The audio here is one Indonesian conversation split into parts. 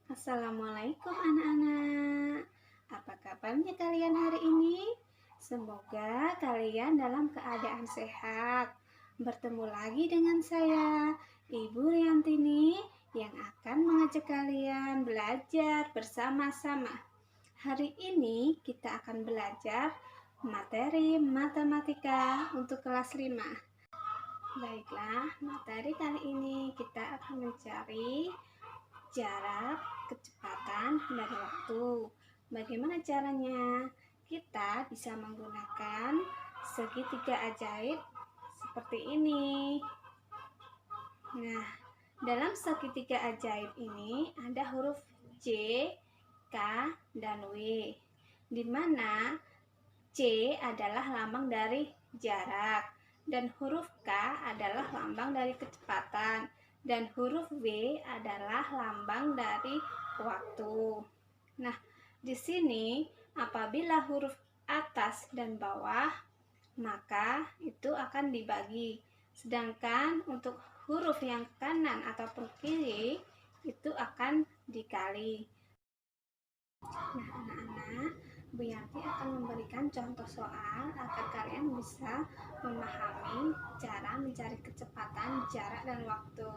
Assalamualaikum anak-anak. Apa kabarnya kalian hari ini? Semoga kalian dalam keadaan sehat. Bertemu lagi dengan saya, Ibu Riantini, yang akan mengajak kalian belajar bersama-sama. Hari ini kita akan belajar materi matematika untuk kelas 5. Baiklah, materi kali ini kita akan mencari jarak, kecepatan, dan waktu. Bagaimana caranya? Kita bisa menggunakan segitiga ajaib seperti ini. Nah, dalam segitiga ajaib ini ada huruf C, K, dan W, di mana C adalah lambang dari jarak dan huruf K adalah lambang dari kecepatan dan huruf W adalah lambang dari waktu. Nah, di sini apabila huruf atas dan bawah maka itu akan dibagi. Sedangkan untuk huruf yang kanan ataupun kiri itu akan dikali. Nah, anak-anak, Bu Yanti akan memberikan contoh soal agar kalian bisa memahami cara mencari kecepatan, jarak, dan waktu.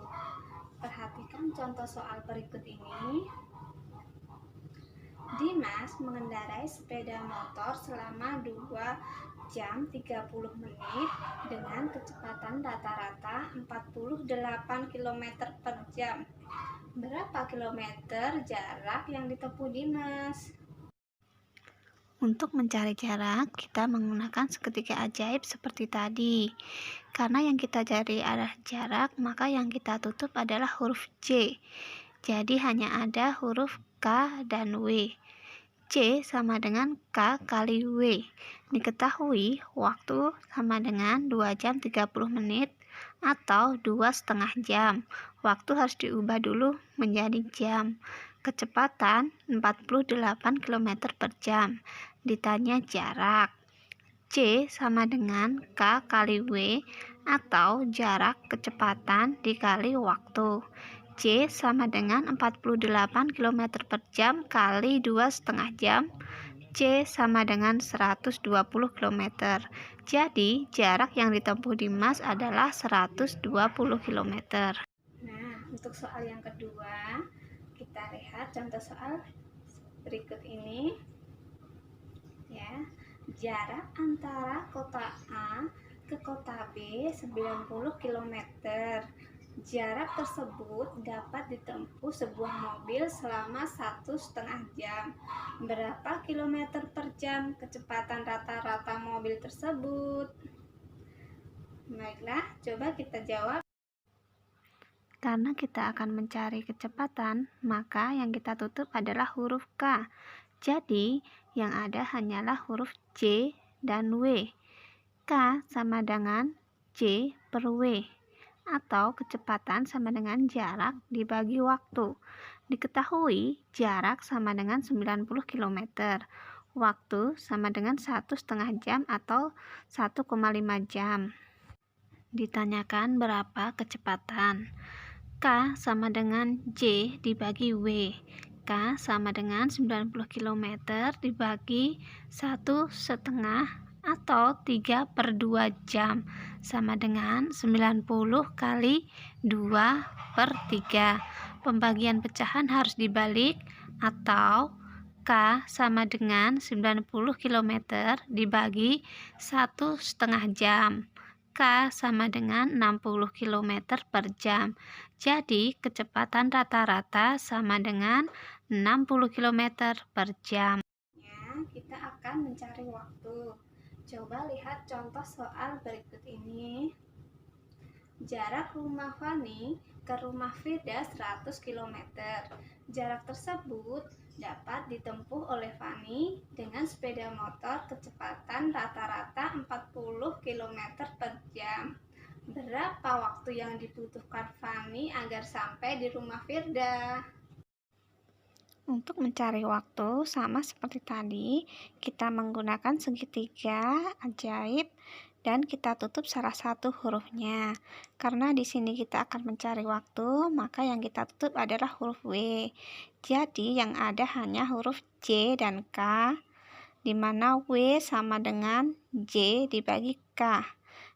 Perhatikan contoh soal berikut ini. Dimas mengendarai sepeda motor selama 2 jam 30 menit dengan kecepatan rata-rata 48 km per jam. Berapa kilometer jarak yang ditempuh Dimas? Untuk mencari jarak, kita menggunakan segitiga ajaib seperti tadi. Karena yang kita cari adalah jarak, maka yang kita tutup adalah huruf C. Jadi hanya ada huruf K dan W. C sama dengan K kali W. Diketahui waktu sama dengan 2 jam 30 menit atau 2,5 jam. Waktu harus diubah dulu menjadi jam. Kecepatan 48 km per jam. Ditanya jarak. C sama dengan K kali W atau jarak kecepatan dikali waktu. C sama dengan 48 km per jam kali 2,5 jam. C sama dengan 120 km. Jadi jarak yang ditempuh Dimas adalah 120 km. Nah, untuk soal yang kedua, kita lihat contoh soal berikut ini. Ya, jarak antara kota A ke kota B 90 km. Jarak tersebut dapat ditempuh sebuah mobil selama 1,5 jam. Berapa kilometer per jam kecepatan rata-rata mobil tersebut? Baiklah, coba kita jawab. Karena kita akan mencari kecepatan, maka yang kita tutup adalah huruf K. Jadi, yang ada hanyalah huruf C dan W. K sama dengan C per W, atau kecepatan sama dengan jarak dibagi waktu. Diketahui jarak sama dengan 90 km, waktu sama dengan 1,5 jam atau 1,5 jam. Ditanyakan berapa kecepatan. K sama dengan J dibagi W. K sama dengan 90 km dibagi 1,5 atau 3/2 jam sama dengan 90 kali 2/3. Pembagian pecahan harus dibalik atau K sama dengan 90 km dibagi 1,5 jam. K sama dengan 60 km per jam. Jadi, kecepatan rata-rata sama dengan 60 km per jam. Ya, kita akan mencari waktu. Coba lihat contoh soal berikut ini. Jarak rumah Fani ke rumah Firda 100 km. Jarak tersebut dapat ditempuh oleh Fani dengan sepeda motor kecepatan rata-rata 40 km per jam. Berapa waktu yang dibutuhkan Fani agar sampai di rumah Firda? Untuk mencari waktu, sama seperti tadi, kita menggunakan segitiga ajaib dan kita tutup salah satu hurufnya. Karena di sini kita akan mencari waktu, maka yang kita tutup adalah huruf W. Jadi yang ada hanya huruf J dan K, di mana W sama dengan J dibagi K.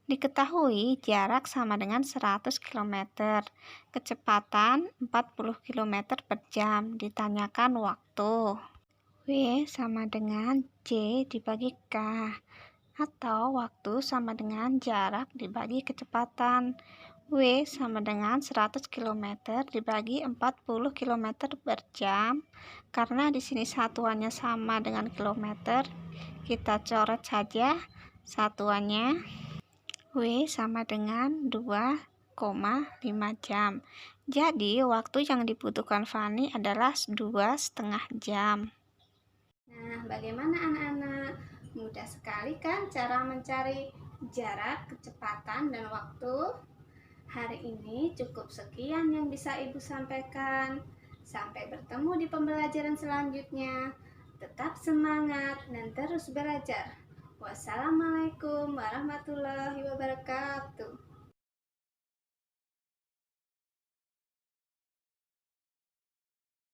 Diketahui jarak sama dengan 100 km, kecepatan 40 km per jam. Ditanyakan waktu. W sama dengan J dibagi K, atau waktu sama dengan jarak dibagi kecepatan. W sama dengan 100 km dibagi 40 km per jam. Karena di sini satuannya sama dengan kilometer, kita coret saja satuannya. W sama dengan 2,5 jam. Jadi waktu yang dibutuhkan Fani adalah 2,5 jam. Nah, bagaimana anak-anak? Mudah sekali kan cara mencari jarak, kecepatan, dan waktu? Hari ini cukup sekian yang bisa Ibu sampaikan. Sampai bertemu di pembelajaran selanjutnya. Tetap semangat dan terus belajar. Wassalamualaikum warahmatullahi wabarakatuh.